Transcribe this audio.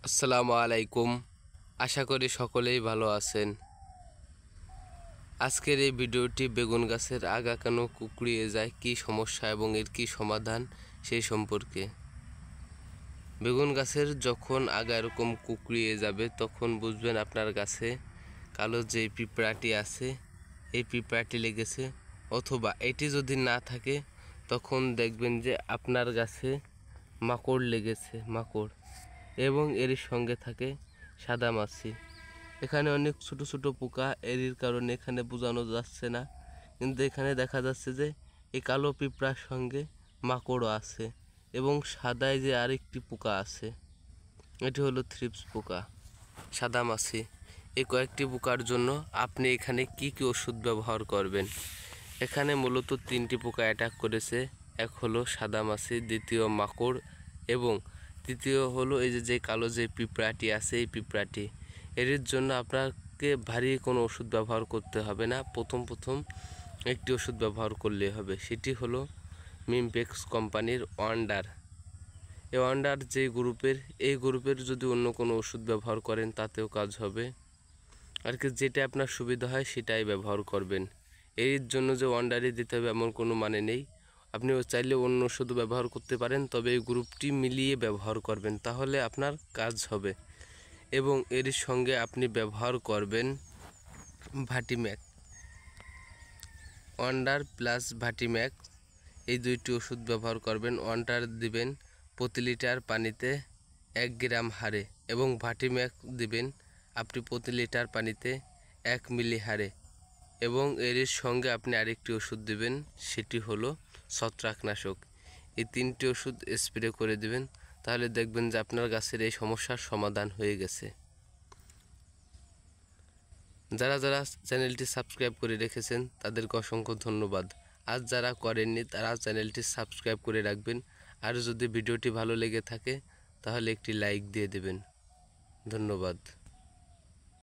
আসসালামু আলাইকুম। আশা করি সকলেই ভালো আছেন। আজকের এই ভিডিওটি বেগুন গাছের আগা কেন কুঁকড়িয়ে যায়, কী সমস্যা এবং এর কী সমাধান সেই সম্পর্কে। বেগুন গাছের যখন আগা এরকম কুঁকড়িয়ে যাবে তখন বুঝবেন আপনার গাছে কালো যে পিঁপড়াটি আছে এই পিঁপড়াটি লেগেছে, অথবা এটি যদি না থাকে তখন দেখবেন যে আপনার গাছে মাকড় লেগেছে, মাকড়, এবং এর সঙ্গে থাকে সাদামাছি। এখানে অনেক ছোট ছোট পোকা, এর কারণে এখানে বোঝানো যাচ্ছে না, কিন্তু এখানে দেখা যাচ্ছে যে এই কালো পিঁপড়ার সঙ্গে মাকড়ও আছে এবং সাদায় যে আরেকটি পোকা আছে, এটি হলো থ্রিপস পোকা, সাদামাছি। এই কয়েকটি পোকার জন্য আপনি এখানে কি কি ওষুধ ব্যবহার করবেন। এখানে মূলত তিনটি পোকা অ্যাটাক করেছে। এক হলো সাদামাছি, দ্বিতীয় মাকড়, এবং তৃতীয় হলো এই যে কালো যে পিঁপড়াটি আছে এই পিঁপড়াটি। এর জন্য আপনাকে ভারী কোনো ওষুধ ব্যবহার করতে হবে না। প্রথম একটি ওষুধ ব্যবহার করলেই হবে, সেটি হলো মিমপেক্স কোম্পানির ওয়ান্ডার। এই ওয়ান্ডার যে গ্রুপের, এই গ্রুপের যদি অন্য কোনো ওষুধ ব্যবহার করেন তাতেও কাজ হবে। আর কি যেটা আপনার সুবিধা হয় সেটাই ব্যবহার করবেন। এর জন্য যে ওয়ান্ডারই দিতে হবে এমন কোনো মানে নেই। আপনি চাইলে অন্য ওষুধ ব্যবহার করতে পারেন, তবে এই গ্রুপটি মিলিয়ে ব্যবহার করবেন, তাহলে আপনার কাজ হবে। এবং এর সঙ্গে আপনি ব্যবহার করবেন ভাটিম্যাক, ওয়ান্ডার প্লাস ভাটিম্যাক, এই দুইটি ওষুধ ব্যবহার করবেন। ওয়ান্ডার দিবেন প্রতি লিটার পানিতে 1 গ্রাম হারে, এবং ভাটিম্যাক দিবেন আপনি প্রতি লিটার পানিতে 1 মিলি হারে। এবং এর সঙ্গে আপনি আরেকটি ওষুধ দিবেন, সেটি হলো ছত্রাকনাশক। এই তিনটি ওষুধ স্প্রে করে দিবেন, তাহলে দেখবেন যে আপনার গাছের এই সমস্যার সমাধান হয়ে গেছে। যারা যারা চ্যানেলটি সাবস্ক্রাইব করে রেখেছেন তাদেরকে অসংখ্য ধন্যবাদ। আর যারা করেননি তারা চ্যানেলটি সাবস্ক্রাইব করে রাখবেন। আর যদি ভিডিওটি ভালো লেগে থাকে তাহলে একটি লাইক দিয়ে দেবেন। ধন্যবাদ।